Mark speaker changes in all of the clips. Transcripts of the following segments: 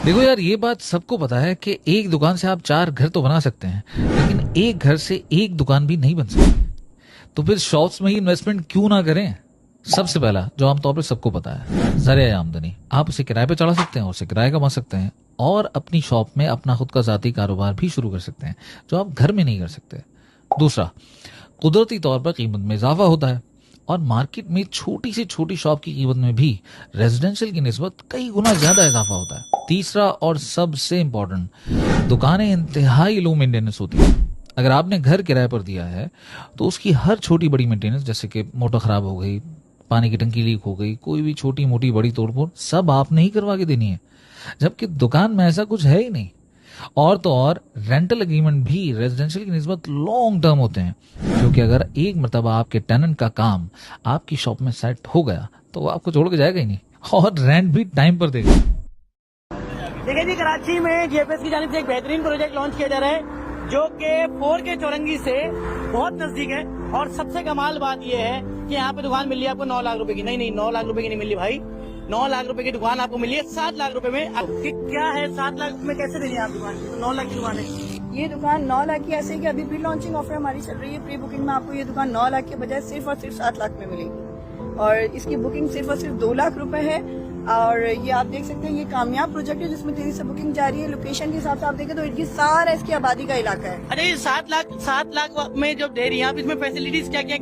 Speaker 1: देखो यार, ये बात सबको पता है कि एक दुकान से आप 4 घर तो बना सकते हैं, लेकिन एक घर से एक दुकान भी नहीं बन सकती। तो फिर शॉप्स में ही इन्वेस्टमेंट क्यों ना करें। सबसे पहला जो आमतौर पर सबको पता है, जरिए आमदनी। आप उसे किराए पे चढ़ा सकते हैं, उससे किराया कमा सकते हैं और अपनी शॉप में अपना खुद का जाती कारोबार भी शुरू कर सकते हैं, जो आप घर में नहीं कर सकते। दूसरा, कुदरती तौर पर कीमत में इजाफा होता है और मार्केट में छोटी से छोटी शॉप की कीमत में भी रेजिडेंशियल की निस्बत कई गुना ज्यादा इजाफा होता है। तीसरा और सबसे इंपॉर्टेंट, दुकानें इंतहाई लो मेंटेनेंस होती है। अगर आपने घर किराए पर दिया है तो उसकी हर छोटी बड़ी मेंटेनेंस, जैसे कि मोटर खराब हो गई, पानी की टंकी लीक हो गई, कोई भी छोटी मोटी बड़ी तोड़फोड़, सब आपने ही करवा के देनी है। जबकि दुकान में ऐसा कुछ है ही नहीं। और तो और रेंटल एग्रीमेंट भी रेजिडेंशियल की निस्बत लॉन्ग टर्म होते हैं, क्योंकि अगर एक मरतबा आपके टेनेंट का काम आपकी शॉप में सेट हो गया तो वो आपको छोड़ के जाएगा ही नहीं, और रेंट भी टाइम पर देगा।
Speaker 2: देखिए जी, कराची में जेएफएस की जानिब से एक बेहतरीन प्रोजेक्ट लॉन्च किया जा रहा है जो कि 4K चौरंगी से बहुत नजदीक है। और सबसे कमाल बात यह है कि यहाँ पे दुकान मिल रही है आपको 9 लाख रुपए की। नहीं, 9 लाख रुपए की नहीं मिल रही भाई, 9 लाख रुपए की दुकान आपको मिली है 7 लाख रुपए में। क्या है 7 लाख में कैसे दे दिए आप दुकान? 9 लाख की दुकान है
Speaker 3: ये दुकान 9 लाख की, ऐसे कि अभी प्री लॉन्चिंग ऑफर हमारी चल रही है। प्री बुकिंग में आपको ये दुकान 9 लाख के बजाय सिर्फ और सिर्फ 7 लाख में मिलेगी और इसकी बुकिंग सिर्फ और सिर्फ 2 लाख रुपए है। और ये आप देख सकते हैं, ये कामयाब प्रोजेक्ट है जिसमें तेजी से बुकिंग जारी है। लोकेशन के हिसाब से आप देखें तो ये सारा इसकी आबादी का इलाका है।
Speaker 2: अरे 7 लाख में जब दे रही है आप, इसमें फैसिलिटीज क्या क्या,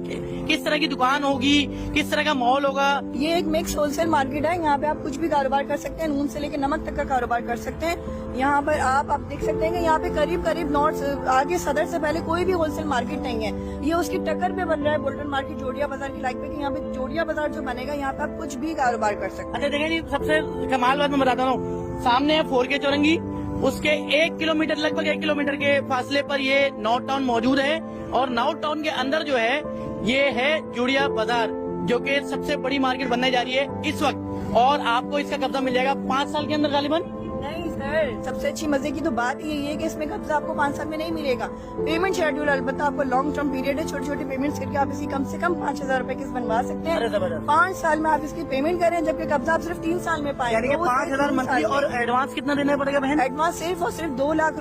Speaker 2: किस तरह की दुकान होगी, किस तरह का मॉल होगा?
Speaker 3: ये एक मिक्स होलसेल मार्केट है। यहाँ पे आप कुछ भी कारोबार कर सकते हैं, नून से लेकर नमक तक का कारोबार कर सकते हैं। यहाँ पर आप देख सकते हैं कि यहाँ पे करीब नॉर्थ आगे सदर से पहले कोई भी होलसेल मार्केट नहीं है। ये उसकी टक्कर पे बन रहा है बुल्टन मार्केट जोड़िया बाजार की लाइक पे, कि यहाँ पे जोड़िया बाजार जो बनेगा यहाँ पे आप कुछ भी कारोबार कर सकते हैं।
Speaker 2: अच्छा देखिए जी, सबसे कमाल बात मैं बताता हूँ, सामने है 4K चौरंगी, उसके 1 किलोमीटर, लगभग 1 किलोमीटर के फासले पर ये नॉर्थ टाउन मौजूद है। और नॉर्थ टाउन के अंदर जो है ये है जोड़िया बाजार, जो कि सबसे बड़ी मार्केट बनने जा रही है इस वक्त। और आपको इसका कब्जा मिल जाएगा 5 साल के अंदर गालिबन।
Speaker 3: नहीं सर, सबसे अच्छी मजे की तो बात यही है कि इसमें कब्जा आपको 5 साल में नहीं मिलेगा। पेमेंट शेड्यूल अलबत्ता आपको लॉन्ग टर्म पीरियड है, छोटी छोटी पेमेंट्स करके आप इसी कम से कम 5,000 रुपए किस्त बनवा सकते हैं। 5 साल में आप इसकी पेमेंट करें, जबकि कब्जा आप सिर्फ 3 साल में पाएंगे।
Speaker 2: 5,000 मंथली। और एडवांस कितना देना पड़ेगा बहन?
Speaker 3: एडवांस सिर्फ और सिर्फ 2 लाख